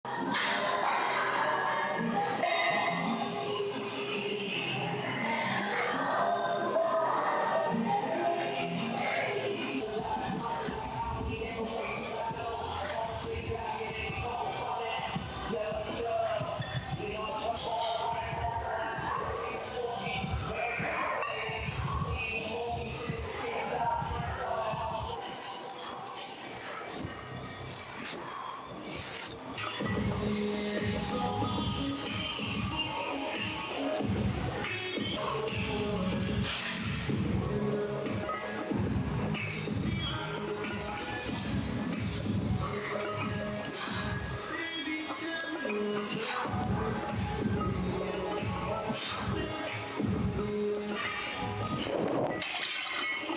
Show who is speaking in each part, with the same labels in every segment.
Speaker 1: I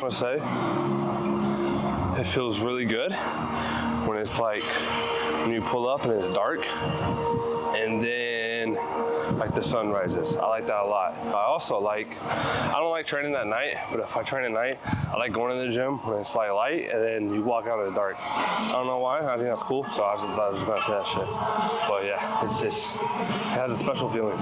Speaker 1: want to say it feels really good when it's like when you pull up and it's dark and then like the sun rises. I like that a lot. I also like, I don't like training at night, but if I train at night, I like going to the gym when it's like light and then you walk out in the dark. I don't know why, I think that's cool, so I was just gonna say that shit. But yeah, it's just, it has a special feeling.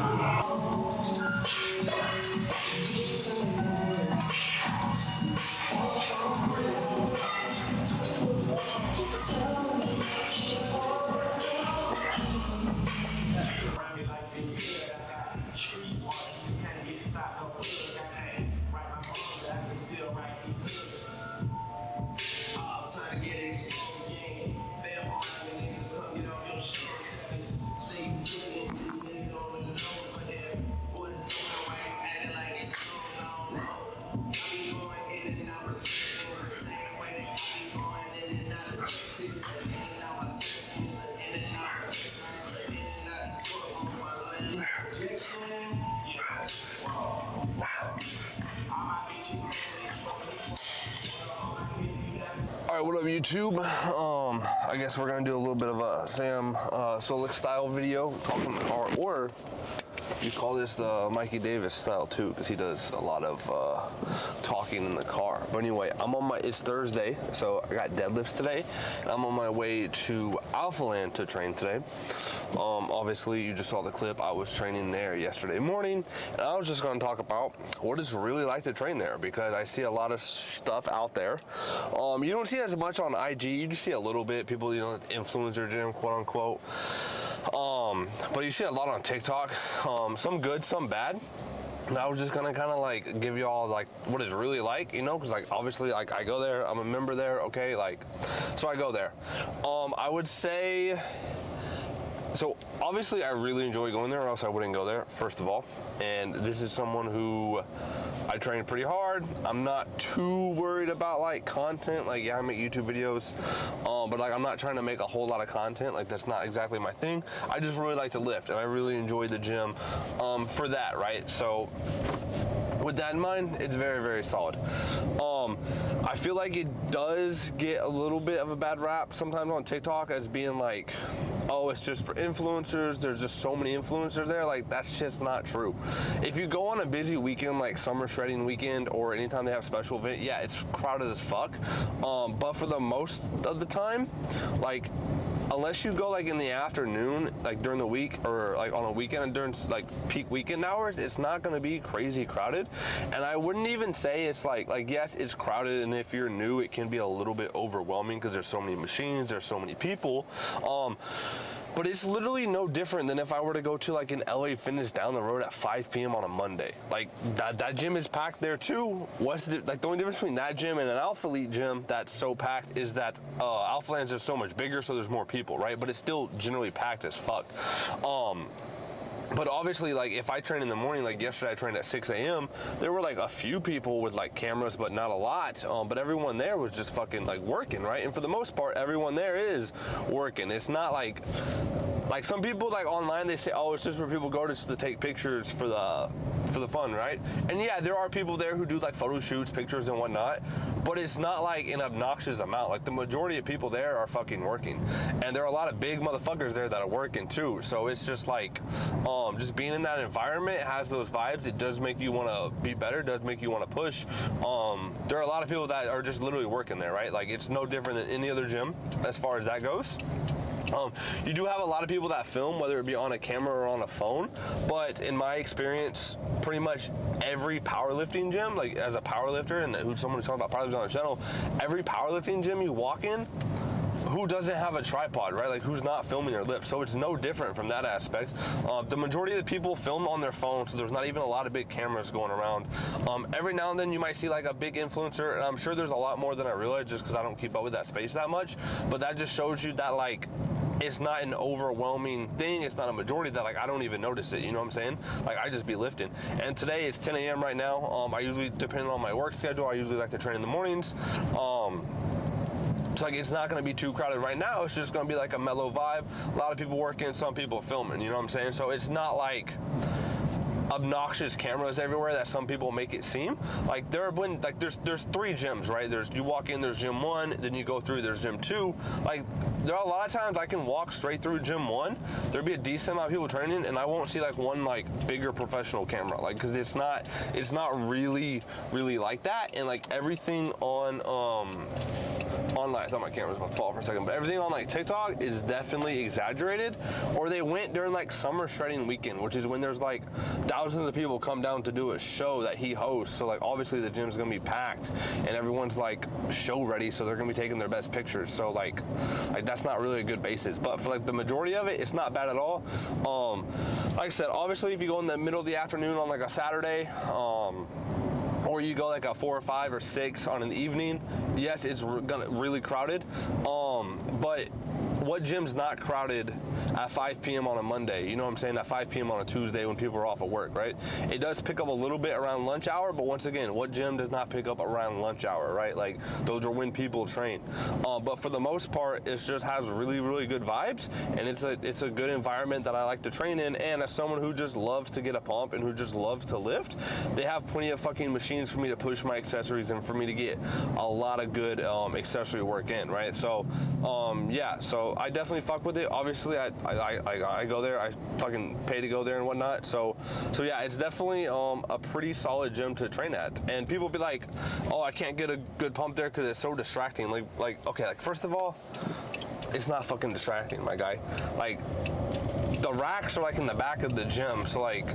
Speaker 1: All right, what up YouTube? I guess we're gonna do a little bit of a Sam Solik style video, talking in the car, or you call this the Mikey Davis style too, because he does a lot of talking in the car. But anyway, it's Thursday, so I got deadlifts today, and I'm on my way to Alphaland to train today. Obviously, you just saw the clip. I was training there yesterday morning, and I was just going to talk about what it's really like to train there, because I see a lot of stuff out there. You don't see as much on IG. You just see a little bit. People, you know, influencer gym, quote unquote. But you see a lot on TikTok. Some good, some bad. And I was just gonna kind of like give you all like what it's really like, you know, because like obviously like I go there, I'm a member there, okay, like so I go there. I would say, so obviously I really enjoy going there, or else I wouldn't go there, first of all. And this is someone who I train pretty hard. I'm not too worried about like content. Like, yeah, I make YouTube videos, but like I'm not trying to make a whole lot of content. Like, that's not exactly my thing. I just really like to lift, and I really enjoy the gym for that, right? So with that in mind, it's very, very solid. I feel like it does get a little bit of a bad rap sometimes on TikTok as being like, oh, it's just for influencers. There's just so many influencers there. Like, that shit's not true. If you go on a busy weekend, like summer shredding weekend, or anytime they have special event, yeah, it's crowded as fuck. But for the most of the time, like, unless you go like in the afternoon, like during the week, or like on a weekend and during like peak weekend hours, it's not going to be crazy crowded. And I wouldn't even say it's like yes, it's crowded, and if you're new, it can be a little bit overwhelming because there's so many machines, there's so many people. But it's literally no different than if I were to go to like an LA Fitness down the road at 5 p.m. on a Monday. Like that gym is packed there too. What's like the only difference between that gym and an Alphaland gym that's so packed is that Alphaland's just so much bigger, so there's more people, right? But it's still generally packed as fuck. But obviously, like if I train in the morning, like yesterday I trained at 6 a.m., there were like a few people with like cameras, but not a lot. But everyone there was just fucking like working, right? And for the most part, everyone there is working. It's not like some people like online, they say, oh, it's just where people go to take pictures for the fun, right? And yeah, there are people there who do like photo shoots, pictures and whatnot, but it's not like an obnoxious amount. Like the majority of people there are fucking working, and there are a lot of big motherfuckers there that are working too. So it's just like, just being in that environment has those vibes. It does make you want to be better, does make you want to push. There are a lot of people that are just literally working there, right? Like it's no different than any other gym as far as that goes. You do have a lot of people that film, whether it be on a camera or on a phone, but in my experience, pretty much every powerlifting gym, like as a powerlifter, and who's someone who's talking about powerlifting on the channel, every powerlifting gym you walk in, who doesn't have a tripod, right? Like who's not filming their lift? So it's no different from that aspect. The majority of the people film on their phone, so there's not even a lot of big cameras going around. Every now and then you might see like a big influencer, and I'm sure there's a lot more than I realize just because I don't keep up with that space that much, but that just shows you that like, it's not an overwhelming thing. It's not a majority that like I don't even notice it. You know what I'm saying? Like I just be lifting. And today it's 10 a.m. right now. I usually, depending on my work schedule, I usually like to train in the mornings. So like it's not going to be too crowded right now. It's just going to be like a mellow vibe. A lot of people working, some people filming. You know what I'm saying? So it's not like obnoxious cameras everywhere that some people make it seem. Like there's 3 gyms, right? You walk in, there's gym 1, then you go through, there's gym 2. Like there are a lot of times I can walk straight through gym 1, there'll be a decent amount of people training, and I won't see like one like bigger professional camera, like because it's not really like that. And like everything on I thought my camera was gonna fall for a second, but everything on like TikTok is definitely exaggerated, or they went during like summer shredding weekend, which is when there's like thousands of people come down to do a show that he hosts. So like obviously the gym's gonna be packed and everyone's like show ready, so they're gonna be taking their best pictures. So like that's not really a good basis, but for like the majority of it, it's not bad at all. Like I said, obviously if you go in the middle of the afternoon on like a Saturday, or you go like a 4 or 5 or 6 on an evening, yes, it's gonna really crowded. But what gym's not crowded at 5 p.m. on a Monday? You know what I'm saying? At 5 p.m. on a Tuesday when people are off at work, right? It does pick up a little bit around lunch hour, but once again, what gym does not pick up around lunch hour, right? Like those are when people train. But for the most part, it just has really good vibes, and it's a good environment that I like to train in. And as someone who just loves to get a pump and who just loves to lift, they have plenty of fucking machines for me to push my accessories and for me to get a lot of good accessory work in, right? So yeah, so I definitely fuck with it. Obviously I go there, I fucking pay to go there and whatnot. So yeah, it's definitely a pretty solid gym to train at. And people be like, oh, I can't get a good pump there because it's so distracting. Like okay, like first of all, it's not fucking distracting, my guy. Like the racks are like in the back of the gym, so like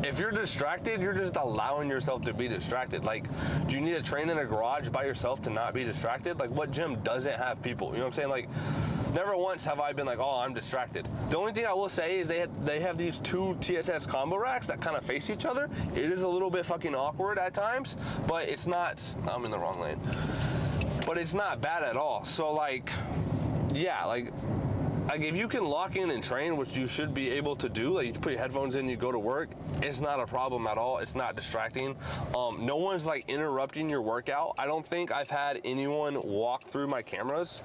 Speaker 1: if you're distracted, you're just allowing yourself to be distracted. Like, do you need to train in a garage by yourself to not be distracted? Like, what gym doesn't have people? You know what I'm saying? Like, never once have I been like, oh, I'm distracted. The only thing I will say is they have these 2 TSS combo racks that kind of face each other. It is a little bit fucking awkward at times, but it's not, I'm in the wrong lane, but it's not bad at all. So like, yeah, like if you can lock in and train, which you should be able to do, like you put your headphones in, you go to work, it's not a problem at all. It's not distracting. No one's like interrupting your workout. I don't think I've had anyone walk through my cameras.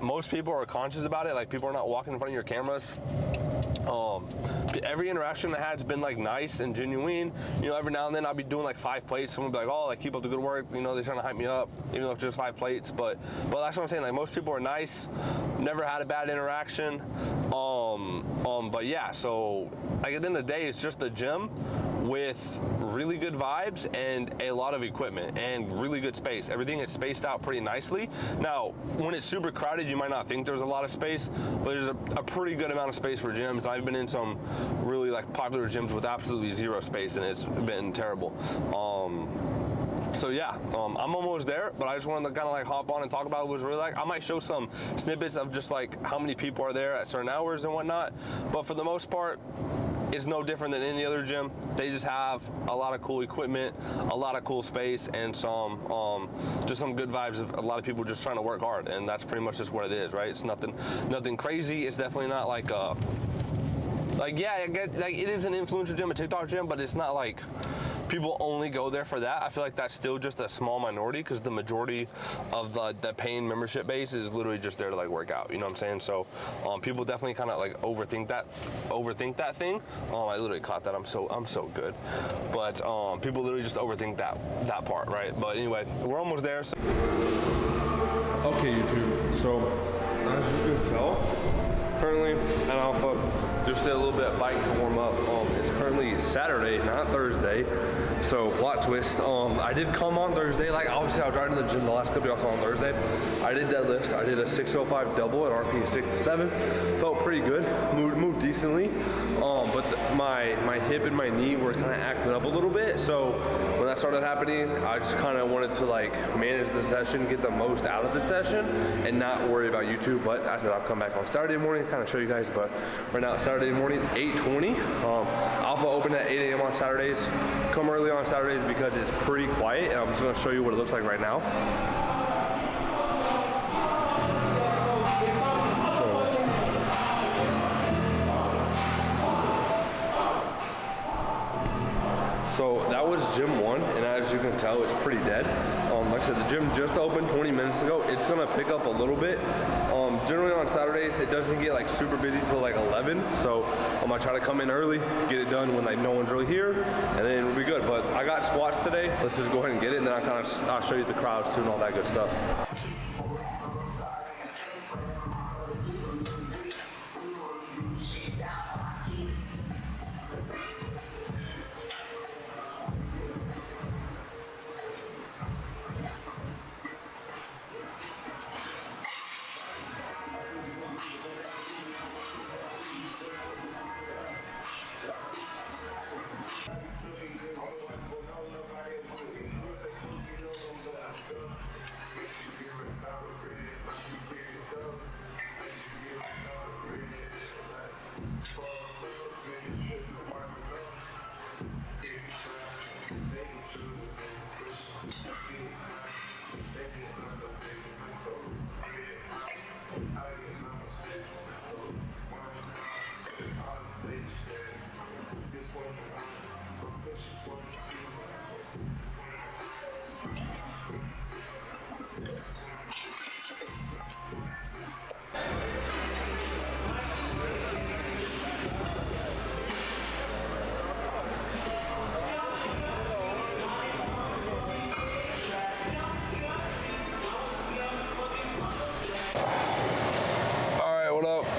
Speaker 1: Most people are conscious about it. Like people are not walking in front of your cameras. Every interaction I had's been like nice and genuine. You know, every now and then I'll be doing like 5 plates. Someone will be like, oh, like keep up the good work. You know, they're trying to hype me up, even though it's just 5 plates. But that's what I'm saying. Like most people are nice. Never had a bad interaction. But yeah, so like at the end of the day, it's just a gym with really good vibes and a lot of equipment and really good space. Everything is spaced out pretty nicely. Now, when it's super crowded, you might not think there's a lot of space, but there's a pretty good amount of space for gyms. I've been in some really like popular gyms with absolutely zero space, and it's been terrible. So yeah, I'm almost there, but I just wanted to kind of like hop on and talk about what it was really like. I might show some snippets of just like how many people are there at certain hours and whatnot, but for the most part, it's no different than any other gym. They just have a lot of cool equipment, a lot of cool space, and some just some good vibes of a lot of people just trying to work hard, and that's pretty much just what it is, right? It's nothing crazy. It's definitely not like yeah, it is an influencer gym, a TikTok gym, but it's not like people only go there for that. I feel like that's still just a small minority, because the majority of the paying membership base is literally just there to like work out. You know what I'm saying? So people definitely kind of like overthink that thing. I literally caught that. I'm so good. But people literally just overthink that part, right? But anyway, we're almost there. So. Okay, YouTube. So as you can tell, Currently at Alpha, just did a little bit of bike to warm up. It's currently Saturday, not Thursday, so plot twist. I did come on Thursday, like obviously I was driving to the gym the last couple of days on Thursday. I did deadlifts. I did a 605 double at RP 6 to 7. Felt pretty good, moved decently. But my hip and my knee were kind of acting up a little bit. So when that started happening, I just kind of wanted to like manage the session, get the most out of the session, and not worry about YouTube. But I said I'll come back on Saturday morning, kind of show you guys. But right now, Saturday morning, 8:20. Alpha open at 8 a.m. on Saturdays. Come early on Saturdays because it's pretty quiet, and I'm just gonna show you what it looks like right now. So that was gym 1, and as you can tell, it's pretty dead. Like I said, the gym just opened 20 minutes ago. It's gonna pick up a little bit. Generally on Saturdays, it doesn't get like super busy till like 11. So I'm gonna try to come in early, get it done when like no one's really here, and then we'll be good. But I got squats today. Let's just go ahead and get it, and then I'll show you the crowds too and all that good stuff.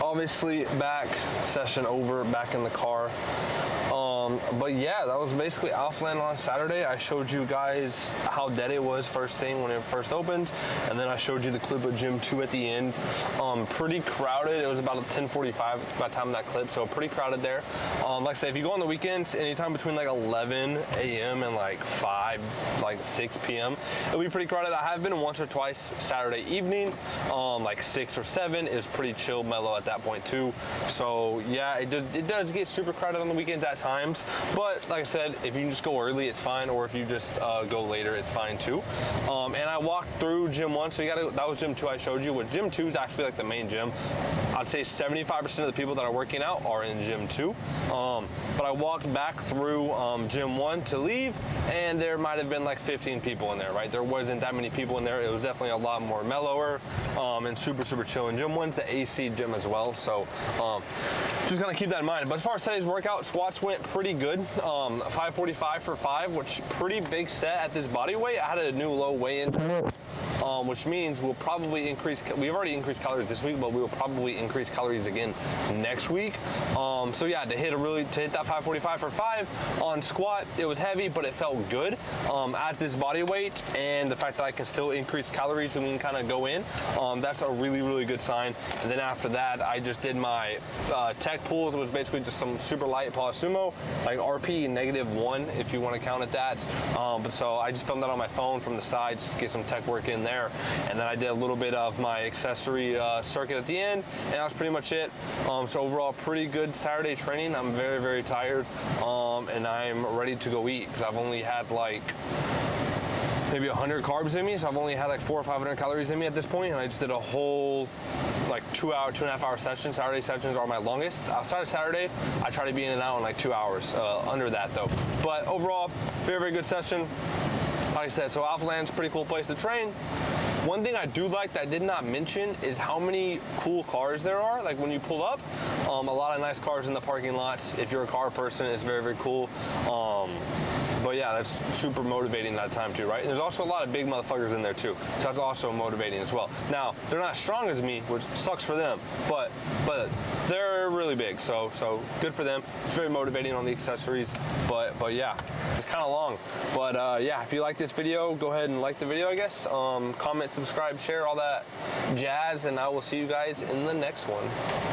Speaker 1: Obviously back, session over, back in the car. But yeah, that was basically Alphaland on Saturday. I showed you guys how dead it was first thing when it first opened, and then I showed you the clip of gym 2 at the end. Pretty crowded. It was about 10:45 by the time of that clip, so pretty crowded there. Like I said, if you go on the weekends, anytime between like 11 a.m. and like 6 p.m., it'll be pretty crowded. I have been once or twice Saturday evening, like 6 or 7. It was pretty chill, mellow at that point too. So yeah, it does get super crowded on the weekends at times. But like I said, if you just go early, it's fine, or if you just go later, it's fine too. And I walked through gym 1, so that was gym 2 I showed you. With gym 2 is actually like the main gym. I'd say 75% of the people that are working out are in gym 2. But I walked back through gym 1 to leave, and there might have been like 15 people in there, right? There wasn't that many people in there. It was definitely a lot more mellower and super, super chill. And gym 1's the AC gym as well, so just gonna keep that in mind. But as far as today's workout, squats went pretty good. 545 for 5, which pretty big set at this body weight. I had a new low weigh-in, which means we'll probably increase. We've already increased calories this week, but we will probably increase calories again next week. So yeah, to hit that 545 for 5 on squat, it was heavy, but it felt good at this body weight, and the fact that I can still increase calories and we can kind of go in, that's a really, really good sign. And then after that, I just did my tech pulls, which was basically just some super light pause sumo, like RP -1 if you want to count it that. But so I just filmed that on my phone from the side, just to get some tech work in there. And then I did a little bit of my accessory circuit at the end, and that was pretty much it. So overall, pretty good Saturday training. I'm very, very tired, and I'm ready to go eat because I've only had like maybe 100 carbs in me, so I've only had like 400 or 500 calories in me at this point, and I just did a whole like 2.5 hour session. Saturday sessions are my longest. Outside of Saturday, I try to be in and out in like 2 hours, under that though. But overall, very, very good session. Like I said, so Alphaland's a pretty cool place to train. One thing I do like that I did not mention is how many cool cars there are. Like when you pull up, a lot of nice cars in the parking lots. If you're a car person, it's very, very cool. But but yeah, that's super motivating that time too, right? And there's also a lot of big motherfuckers in there too, so that's also motivating as well. Now, they're not as strong as me, which sucks for them, but they're really big, so good for them. It's very motivating on the accessories, but yeah, it's kind of long. But yeah, if you like this video, go ahead and like the video, I guess. Comment, subscribe, share, all that jazz, and I will see you guys in the next one.